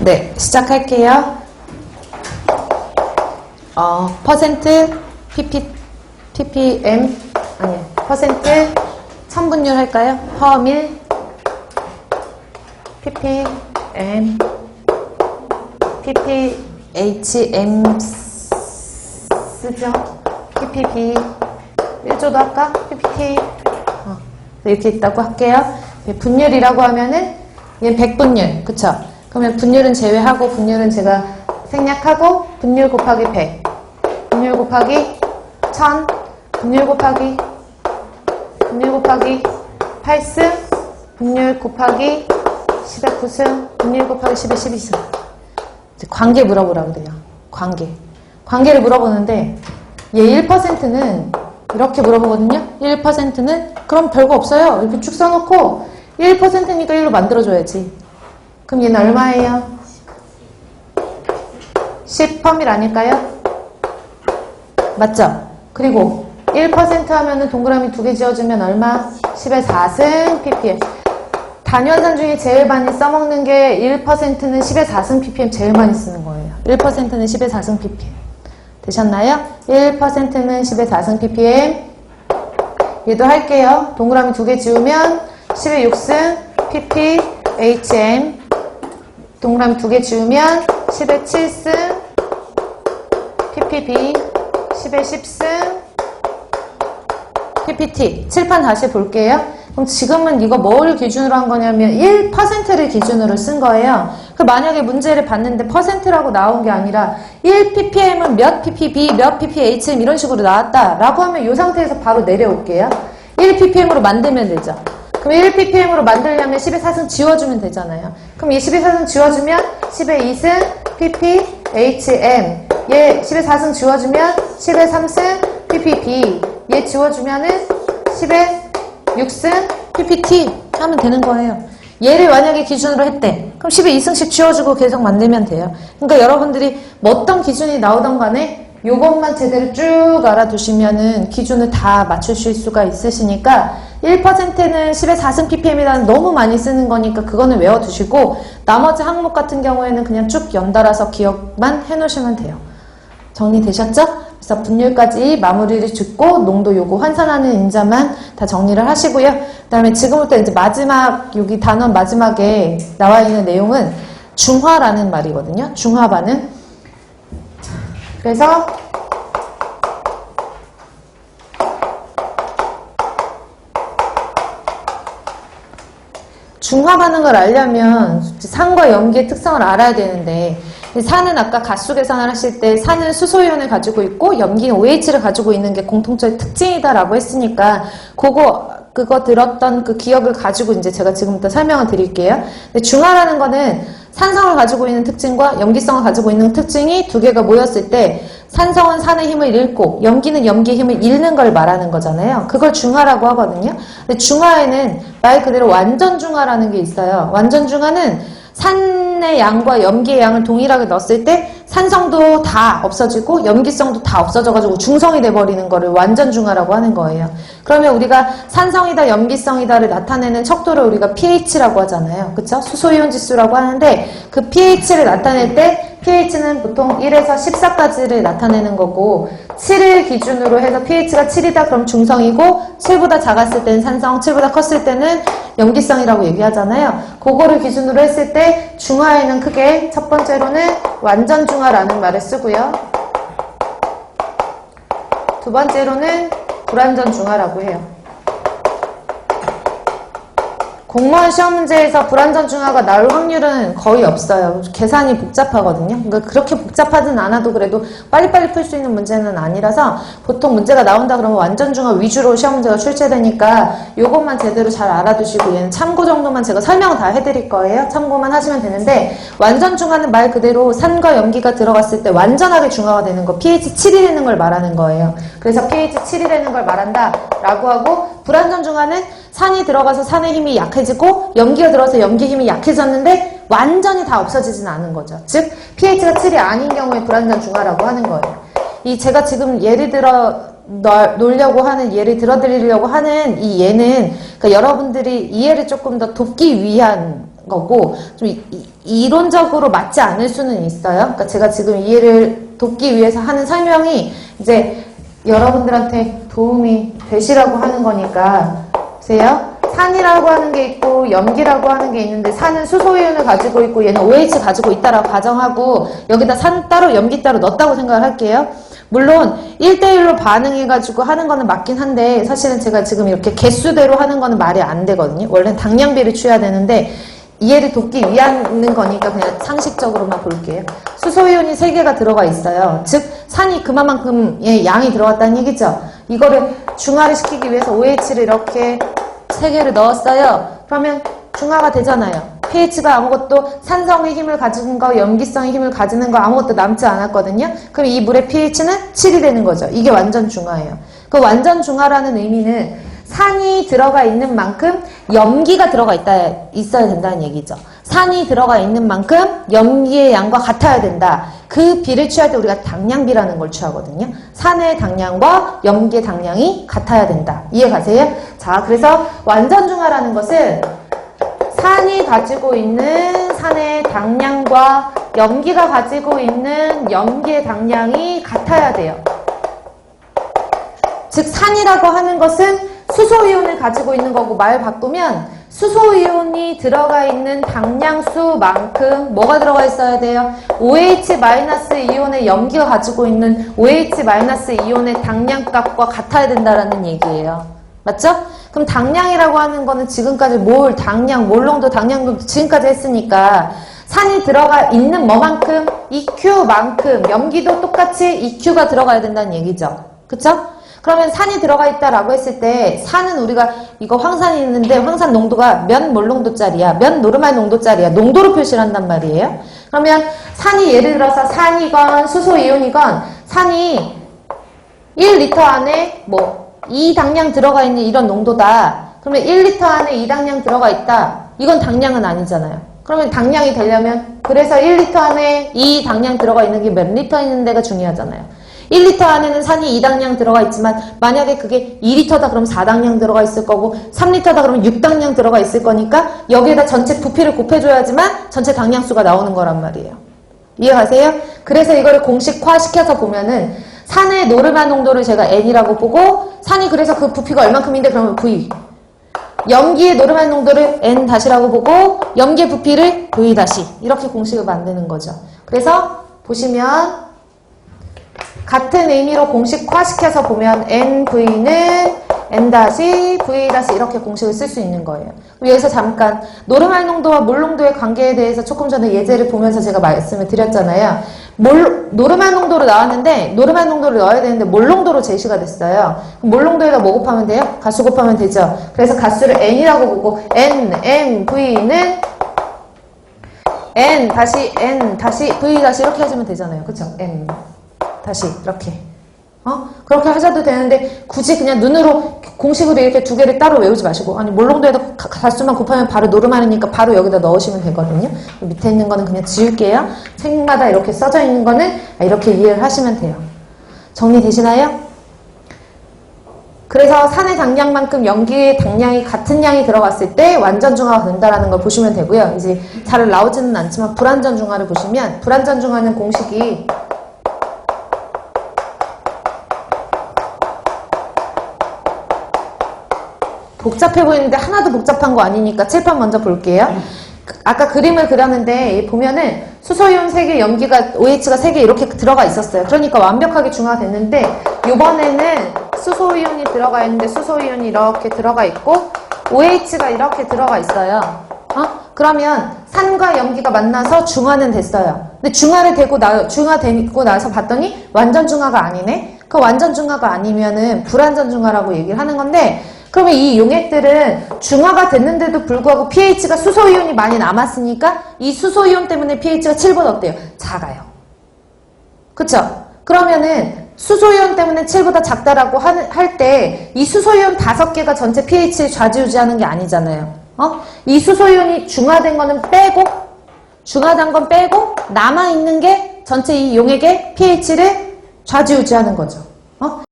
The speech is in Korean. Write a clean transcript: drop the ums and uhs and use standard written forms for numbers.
네, 시작할게요. 퍼센트, ppm, 아니, 퍼센트, 천분율 할까요? 허밀, ppm, pphm 쓰죠? ppb, 1조도 할까? ppt, 이렇게 있다고 할게요. 분율이라고 하면은, 얘는 100분율, 그쵸? 그러면 분율은 제외하고, 분율은 제가 생략하고, 분율 곱하기 100, 분율 곱하기 1000, 분율 곱하기 8승, 분율 곱하기 10의 9승, 분율 곱하기 10의 12승. 이제 관계 물어보라고 그래요. 관계를 물어보는데, 얘 1%는 이렇게 물어보거든요. 1%는 그럼 별거 없어요. 이렇게 쭉 써놓고 1%니까 1로 만들어줘야지. 그럼 얘는 얼마예요? 10퍼밀 아닐까요? 맞죠? 그리고 1% 하면은 동그라미 2개 지어주면 얼마? 10의 4승 ppm. 단위원산 중에 제일 많이 써먹는 게 1%는 10의 4승 ppm 제일 많이 쓰는 거예요. 1%는 10의 4승 ppm. 되셨나요? 1%는 10의 4승 ppm. 얘도 할게요. 동그라미 2개 지우면 10의 6승 pphm. 동그라미 2개 지우면 10의 7승 ppb. 10의 10승 ppt. 칠판 다시 볼게요. 그럼 지금은 이거 뭘 기준으로 한 거냐면 1%를 기준으로 쓴 거예요. 그 만약에 문제를 봤는데 퍼센트라고 나온 게 아니라 1ppm은 몇 ppb, 몇 pphm 이런 식으로 나왔다라고 하면 이 상태에서 바로 내려올게요. 1ppm으로 만들면 되죠. 그럼 1ppm으로 만들려면 10의 4승 지워주면 되잖아요. 그럼 이 10의 4승 지워주면 10의 2승 pphm. 얘 10의 4승 지워주면 10의 3승 ppb. 얘 지워주면은 10의 6승 ppt 하면 되는 거예요. 얘를 만약에 기준으로 했대. 그럼 10의 2승씩 지워주고 계속 만들면 돼요. 그러니까 여러분들이 뭐 어떤 기준이 나오던 간에 요것만 제대로 쭉 알아두시면은 기준을 다 맞추실 수가 있으시니까 1%는 10의 4승 ppm이라는 너무 많이 쓰는 거니까 그거는 외워두시고 나머지 항목 같은 경우에는 그냥 쭉 연달아서 기억만 해놓으시면 돼요. 정리되셨죠? 그래서 분율까지 마무리를 짓고 농도 요거 환산하는 인자만 다 정리를 하시고요. 그 다음에 지금부터 이제 마지막 여기 단원 마지막에 나와 있는 내용은 중화라는 말이거든요. 중화 반응. 그래서 중화 반응을 알려면 산과 염기의 특성을 알아야 되는데 산은 아까 가수 계산을 하실 때 산은 수소이온을 가지고 있고 염기는 OH를 가지고 있는 게 공통적인 특징이다라고 했으니까 그거 들었던 그 기억을 가지고 이제 제가 지금부터 설명을 드릴게요. 근데 중화라는 거는 산성을 가지고 있는 특징과 염기성을 가지고 있는 특징이 두 개가 모였을 때 산성은 산의 힘을 잃고 염기는 염기의 힘을 잃는 걸 말하는 거잖아요. 그걸 중화라고 하거든요. 근데 중화에는 말 그대로 완전 중화라는 게 있어요. 완전 중화는 산의 양과 염기의 양을 동일하게 넣었을 때 산성도 다 없어지고 염기성도 다 없어져가지고 중성이 돼버리는 거를 완전 중화라고 하는 거예요. 그러면 우리가 산성이다 염기성이다를 나타내는 척도를 우리가 pH라고 하잖아요. 그쵸? 수소이온 지수라고 하는데 그 pH를 나타낼 때 pH는 보통 1에서 14까지를 나타내는 거고 7을 기준으로 해서 pH가 7이다 그럼 중성이고 7보다 작았을 때는 산성, 7보다 컸을 때는 염기성이라고 얘기하잖아요. 그거를 기준으로 했을 때 중화에는 크게 첫 번째로는 완전 중화라는 말을 쓰고요. 두 번째로는 불완전 중화라고 해요. 공무원 시험 문제에서 불완전 중화가 나올 확률은 거의 없어요. 계산이 복잡하거든요. 그러니까 그렇게 복잡하진 않아도 그래도 빨리빨리 풀 수 있는 문제는 아니라서 보통 문제가 나온다 그러면 완전 중화 위주로 시험 문제가 출제되니까 요것만 제대로 잘 알아두시고 얘는 참고 정도만 제가 설명을 다 해드릴 거예요. 참고만 하시면 되는데 완전 중화는 말 그대로 산과 염기가 들어갔을 때 완전하게 중화가 되는 거 pH 7이 되는 걸 말하는 거예요. 그래서 pH 7이 되는 걸 말한다 라고 하고 불완전 중화는 산이 들어가서 산의 힘이 약해지고 염기가 들어서 염기 힘이 약해졌는데 완전히 다 없어지진 않은 거죠. 즉 pH가 7이 아닌 경우에 불완전 중화라고 하는 거예요. 이 제가 지금 예를 들어 놓으려고 하는 예를 들어드리려고 하는 이 예는 그러니까 여러분들이 이해를 조금 더 돕기 위한 거고 좀 이론적으로 맞지 않을 수는 있어요. 그러니까 제가 지금 이해를 돕기 위해서 하는 설명이 이제 여러분들한테 도움이 되시라고 하는 거니까 보세요. 산이라고 하는 게 있고 염기라고 하는 게 있는데 산은 수소이온을 가지고 있고 얘는 OH 가지고 있다라고 가정하고 여기다 산 따로 염기 따로 넣었다고 생각을 할게요. 물론 1대1로 반응해가지고 하는 거는 맞긴 한데 사실은 제가 지금 이렇게 개수대로 하는 거는 말이 안 되거든요. 원래는 당량비를 취해야 되는데 이해를 돕기 위한 거니까 그냥 상식적으로만 볼게요. 수소이온이 3개가 들어가 있어요. 즉 산이 그만큼의 양이 들어갔다는 얘기죠. 이거를 중화를 시키기 위해서 OH를 이렇게 3개를 넣었어요. 그러면 중화가 되잖아요. pH가 아무것도 산성의 힘을 가지는 거, 염기성의 힘을 가지는 거 아무것도 남지 않았거든요. 그럼 이 물의 pH는 7이 되는 거죠. 이게 완전 중화예요. 그 완전 중화라는 의미는 산이 들어가 있는 만큼 염기가 들어가 있어야 된다는 얘기죠. 산이 들어가 있는 만큼 염기의 양과 같아야 된다. 그 비를 취할 때 우리가 당량비라는 걸 취하거든요. 산의 당량과 염기의 당량이 같아야 된다. 이해 가세요? 자, 그래서 완전 중화라는 것은 산이 가지고 있는 산의 당량과 염기가 가지고 있는 염기의 당량이 같아야 돼요. 즉 산이라고 하는 것은 수소이온을 가지고 있는 거고 말 바꾸면 수소이온이 들어가 있는 당량수만큼 뭐가 들어가 있어야 돼요? OH-이온의 염기가 가지고 있는 OH-이온의 당량값과 같아야 된다라는 얘기예요. 맞죠? 그럼 당량이라고 하는 거는 지금까지 당량, 몰농도, 당량도 지금까지 했으니까 산이 들어가 있는 뭐만큼? EQ만큼 염기도 똑같이 EQ가 들어가야 된다는 얘기죠. 그쵸? 그러면 산이 들어가 있다라고 했을 때 산은 우리가 이거 황산이 있는데 황산 농도가 몇 몰농도짜리야? 몇 노르말 농도짜리야? 농도로 표시를 한단 말이에요. 그러면 산이 예를 들어서 산이건 수소이온이건 산이 1리터 안에 2당량 들어가 있는 이런 농도다. 그러면 1리터 안에 2당량 들어가 있다. 이건 당량은 아니잖아요. 그러면 당량이 되려면 그래서 1리터 안에 2당량 들어가 있는 게 몇 리터 있는 데가 중요하잖아요. 1리터 안에는 산이 2당량 들어가 있지만 만약에 그게 2리터다 그러면 4당량 들어가 있을 거고 3리터다 그러면 6당량 들어가 있을 거니까 여기에다 전체 부피를 곱해줘야지만 전체 당량수가 나오는 거란 말이에요. 이해가세요? 그래서 이거를 공식화시켜서 보면은 산의 노르말 농도를 제가 N이라고 보고 산이 그래서 그 부피가 얼만큼인데 그러면 V 염기의 노르말 농도를 N-라고 보고 염기의 부피를 V- 이렇게 공식을 만드는 거죠. 그래서 보시면 같은 의미로 공식화시켜서 보면 NV는 N-V- 이렇게 공식을 쓸 수 있는 거예요. 여기서 잠깐 노르말 농도와 몰 농도의 관계에 대해서 조금 전에 예제를 보면서 제가 말씀을 드렸잖아요. 노르말 농도로 나왔는데 노르말 농도를 넣어야 되는데 몰 농도로 제시가 됐어요. 몰 농도에다 뭐 곱하면 돼요? 가수 곱하면 되죠. 그래서 가수를 N이라고 보고 NV는 N-V- 이렇게 해주면 되잖아요. 그쵸? N 이렇게 그렇게 하셔도 되는데 굳이 그냥 눈으로 공식으로 이렇게 두 개를 따로 외우지 마시고 아니 몰농도에다 가수만 곱하면 바로 노르말이니까 바로 여기다 넣으시면 되거든요. 밑에 있는 거는 그냥 지울게요. 책마다 이렇게 써져 있는 거는 이렇게 이해를 하시면 돼요. 정리되시나요? 그래서 산의 당량만큼 염기의 당량이 같은 양이 들어갔을 때 완전 중화가 된다라는 걸 보시면 되고요. 이제 잘 나오지는 않지만 불완전 중화를 보시면 불완전 중화는 공식이 복잡해 보이는데 하나도 복잡한 거 아니니까 칠판 먼저 볼게요. 아까 그림을 그렸는데 보면은 수소이온 3개, 염기가 OH가 3개 이렇게 들어가 있었어요. 그러니까 완벽하게 중화됐는데 이번에는 수소이온이 들어가 있는데 수소이온이 이렇게 들어가 있고 OH가 이렇게 들어가 있어요. 그러면 산과 염기가 만나서 중화는 됐어요. 근데 중화되고 나서 봤더니 완전 중화가 아니네. 그 완전 중화가 아니면은 불완전 중화라고 얘기를 하는 건데 그러면 이 용액들은 중화가 됐는데도 불구하고 pH가 수소이온이 많이 남았으니까 이 수소이온 때문에 pH가 7보다 어때요? 작아요. 그쵸? 그러면은 수소이온 때문에 7보다 작다라고 할 때 이 수소이온 5개가 전체 pH를 좌지우지하는 게 아니잖아요. 이 수소이온이 중화된 거는 빼고 중화된 건 빼고 남아있는 게 전체 이 용액의 pH를 좌지우지하는 거죠.